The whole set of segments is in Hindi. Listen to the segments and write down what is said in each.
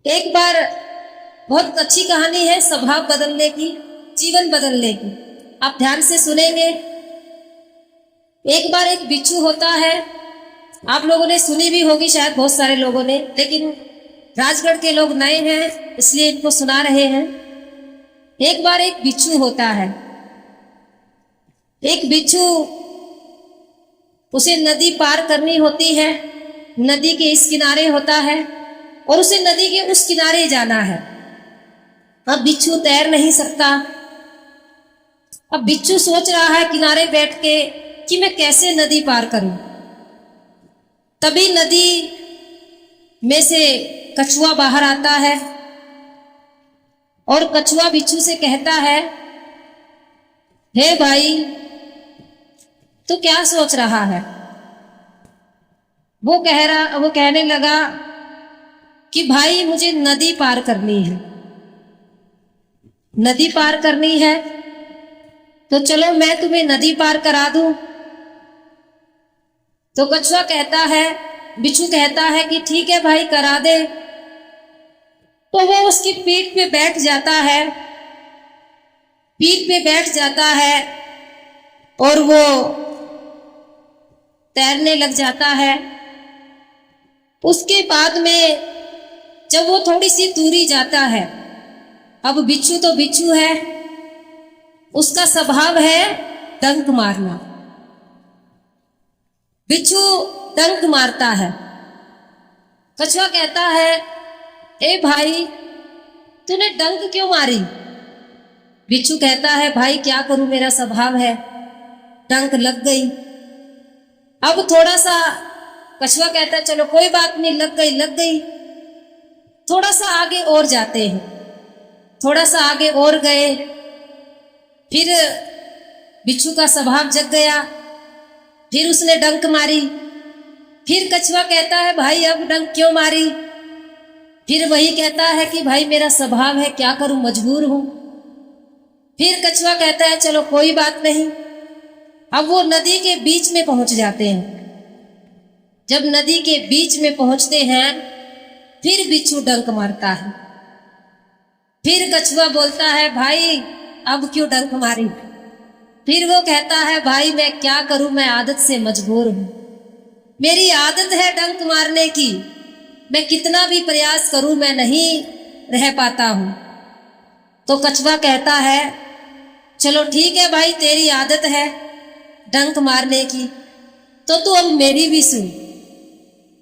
एक बार बहुत अच्छी कहानी है स्वभाव बदलने की, जीवन बदलने की। आप ध्यान से सुनेंगे। एक बार एक बिच्छू होता है। आप लोगों ने सुनी भी होगी शायद, बहुत सारे लोगों ने, लेकिन राजगढ़ के लोग नए हैं इसलिए इनको सुना रहे हैं। एक बार एक बिच्छू होता है। एक बिच्छू, उसे नदी पार करनी होती है। नदी के इस किनारे होता है और उसे नदी के उस किनारे जाना है। अब बिच्छू तैर नहीं सकता। अब बिच्छू सोच रहा है किनारे बैठ के कि मैं कैसे नदी पार करूं। तभी नदी में से कछुआ बाहर आता है और कछुआ बिच्छू से कहता है, हे भाई, तू क्या सोच रहा है? वो कहने लगा कि भाई मुझे नदी पार करनी है। नदी पार करनी है तो चलो मैं तुम्हें नदी पार करा दूं। तो कछुआ कहता है, बिच्छू कहता है कि ठीक है भाई, करा दे। तो वो उसकी पीठ पे बैठ जाता है। पीठ पे बैठ जाता है और वो तैरने लग जाता है। उसके बाद में जब वो थोड़ी सी दूरी जाता है, अब बिच्छू तो बिच्छू है, उसका स्वभाव है डंक मारना। बिच्छू डंक मारता है। कछुआ कहता है, ए भाई, तूने डंक क्यों मारी? बिच्छू कहता है, भाई क्या करूं, मेरा स्वभाव है, डंक लग गई। अब थोड़ा सा कछुआ कहता है, चलो कोई बात नहीं, लग गई लग गई। थोड़ा सा आगे और जाते हैं। थोड़ा सा आगे और गए, फिर बिच्छू का स्वभाव जग गया। फिर उसने डंक मारी। फिर कछुआ कहता है, भाई अब डंक क्यों मारी? फिर वही कहता है कि भाई मेरा स्वभाव है, क्या करूं, मजबूर हूं। फिर कछुआ कहता है, चलो कोई बात नहीं। अब वो नदी के बीच में पहुंच जाते हैं। जब नदी के बीच में पहुंचते हैं, फिर बिच्छू डंक मारता है। फिर कछुआ बोलता है, भाई अब क्यों डंक मारी? फिर वो कहता है, भाई मैं क्या करूं, मैं आदत से मजबूर हूं, मेरी आदत है डंक मारने की, मैं कितना भी प्रयास करूं मैं नहीं रह पाता हूं। तो कछुआ कहता है, चलो ठीक है भाई, तेरी आदत है डंक मारने की, तो तू अब मेरी भी सुन।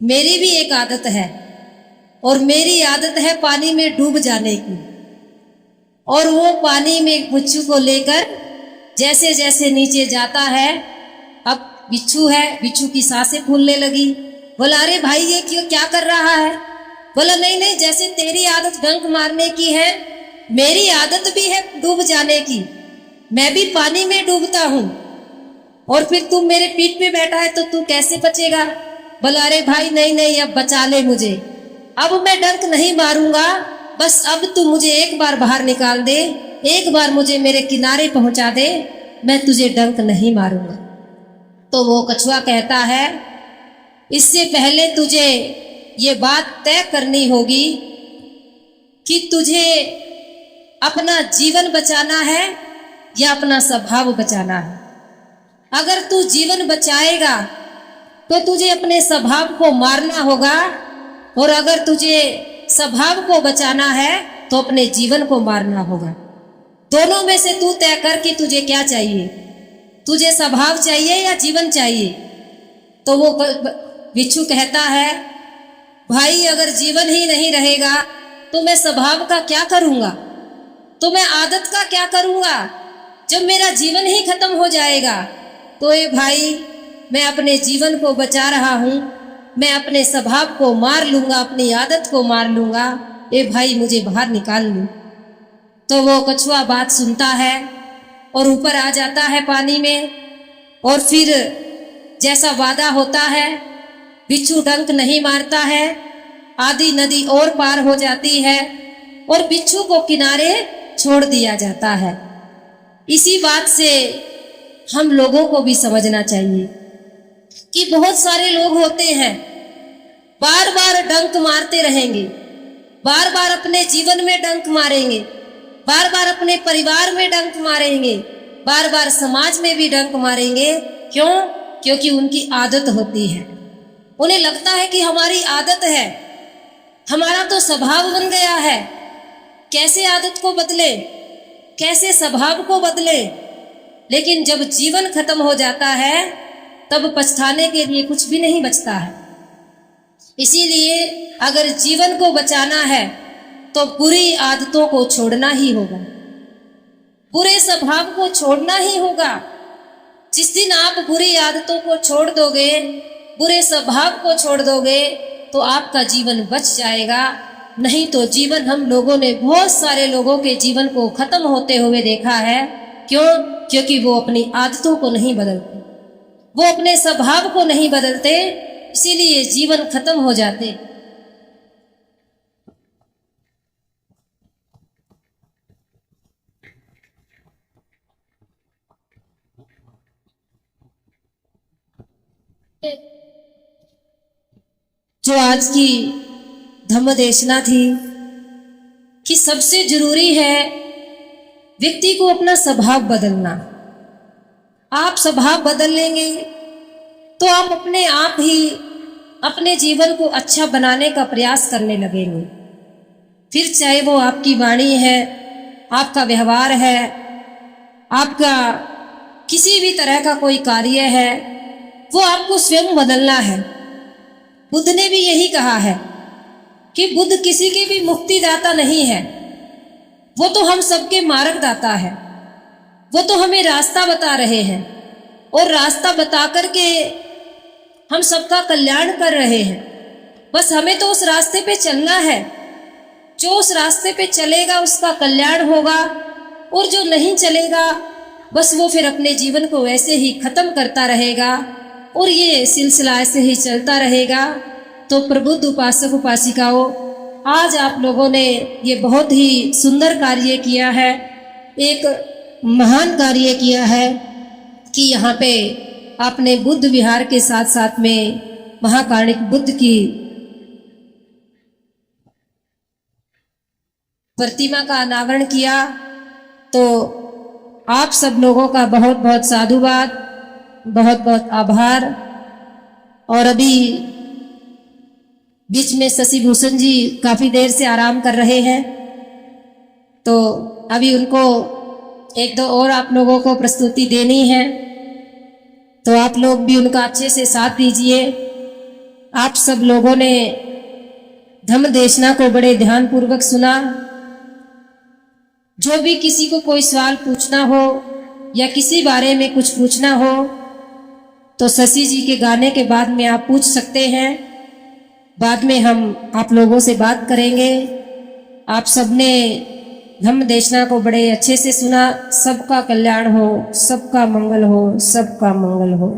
मेरी भी एक आदत है, और मेरी आदत है पानी में डूब जाने की। और वो पानी में बिच्छू को लेकर जैसे जैसे नीचे जाता है, अब बिच्छू है, बिच्छू की सांसें फूलने लगी। बोला, अरे भाई ये क्यों, क्या कर रहा है? बोला, नहीं नहीं, जैसे तेरी आदत डंक मारने की है, मेरी आदत भी है डूब जाने की। मैं भी पानी में डूबता हूं, और फिर तुम मेरे पीठ पे बैठा है तो तू कैसे बचेगा? बोला, अरे भाई नहीं नहीं, अब बचा ले मुझे, अब मैं डंक नहीं मारूंगा, बस अब तू मुझे एक बार बाहर निकाल दे, एक बार मुझे मेरे किनारे पहुंचा दे, मैं तुझे डंक नहीं मारूंगा। तो वो कछुआ कहता है, इससे पहले तुझे ये बात तय करनी होगी कि तुझे अपना जीवन बचाना है या अपना स्वभाव बचाना है। अगर तू जीवन बचाएगा तो तुझे अपने स्वभाव को मारना होगा, और अगर तुझे स्वभाव को बचाना है तो अपने जीवन को मारना होगा। दोनों में से तू तय कर कि तुझे क्या चाहिए, तुझे स्वभाव चाहिए या जीवन चाहिए। तो वो बिच्छू कहता है, भाई अगर जीवन ही नहीं रहेगा तो मैं स्वभाव का क्या करूंगा, तो मैं आदत का क्या करूंगा, जब मेरा जीवन ही खत्म हो जाएगा। तो ये भाई, मैं अपने जीवन को बचा रहा हूं, मैं अपने स्वभाव को मार लूंगा, अपनी आदत को मार लूंगा, ए भाई मुझे बाहर निकाल लूं। तो वो कछुआ बात सुनता है और ऊपर आ जाता है पानी में, और फिर जैसा वादा होता है, बिच्छू डंक नहीं मारता है। आधी नदी और पार हो जाती है और बिच्छू को किनारे छोड़ दिया जाता है। इसी बात से हम लोगों को भी समझना चाहिए कि बहुत सारे लोग होते हैं, बार बार डंक मारते रहेंगे, बार बार अपने जीवन में डंक मारेंगे, बार बार अपने परिवार में डंक मारेंगे, बार बार समाज में भी डंक मारेंगे। क्यों? क्योंकि उनकी आदत होती है। उन्हें लगता है कि हमारी आदत है, हमारा तो स्वभाव बन गया है। कैसे आदत को बदले, कैसे स्वभाव को बदले? लेकिन जब जीवन खत्म हो जाता है तब पछताने के लिए कुछ भी नहीं बचता है। इसीलिए अगर जीवन को बचाना है तो बुरी आदतों को छोड़ना ही होगा, बुरे स्वभाव को छोड़ना ही होगा। जिस दिन आप बुरी आदतों को छोड़ दोगे, बुरे स्वभाव को छोड़ दोगे, तो आपका जीवन बच जाएगा। नहीं तो जीवन, हम लोगों ने बहुत सारे लोगों के जीवन को खत्म होते हुए देखा है। क्यों? क्योंकि वो अपनी आदतों को नहीं बदलते, वो अपने स्वभाव को नहीं बदलते, इसीलिए जीवन खत्म हो जाते। जो आज की धम्म देशना थी कि सबसे जरूरी है व्यक्ति को अपना स्वभाव बदलना। आप स्वभाव बदल लेंगे तो आप अपने आप ही अपने जीवन को अच्छा बनाने का प्रयास करने लगेंगे। फिर चाहे वो आपकी वाणी है, आपका व्यवहार है, आपका किसी भी तरह का कोई कार्य है, वो आपको स्वयं बदलना है। बुद्ध ने भी यही कहा है कि बुद्ध किसी के भी मुक्ति दाता नहीं है, वो तो हम सबके मार्ग दाता है। वो तो हमें रास्ता बता रहे हैं और रास्ता बता करके हम सबका कल्याण कर रहे हैं। बस हमें तो उस रास्ते पे चलना है। जो उस रास्ते पे चलेगा उसका कल्याण होगा, और जो नहीं चलेगा बस वो फिर अपने जीवन को वैसे ही खत्म करता रहेगा, और ये सिलसिला ऐसे ही चलता रहेगा। तो प्रबुद्ध उपासक उपासिकाओं, आज आप लोगों ने ये बहुत ही सुंदर कार्य किया है, एक महान कार्य किया है कि यहाँ पे आपने बुद्ध विहार के साथ साथ में महाकारुणिक बुद्ध की प्रतिमा का अनावरण किया। तो आप सब लोगों का बहुत बहुत साधुवाद, बहुत बहुत आभार। और अभी बीच में शशि भूषण जी काफी देर से आराम कर रहे हैं, तो अभी उनको एक दो और आप लोगों को प्रस्तुति देनी है, तो आप लोग भी उनका अच्छे से साथ दीजिए। आप सब लोगों ने धम्म देशना को बड़े ध्यान पूर्वक सुना। जो भी किसी को कोई सवाल पूछना हो या किसी बारे में कुछ पूछना हो तो शशि जी के गाने के बाद में आप पूछ सकते हैं। बाद में हम आप लोगों से बात करेंगे। आप सबने धम्म देशना को बड़े अच्छे से सुना। सबका कल्याण हो, सबका मंगल हो, सबका मंगल हो।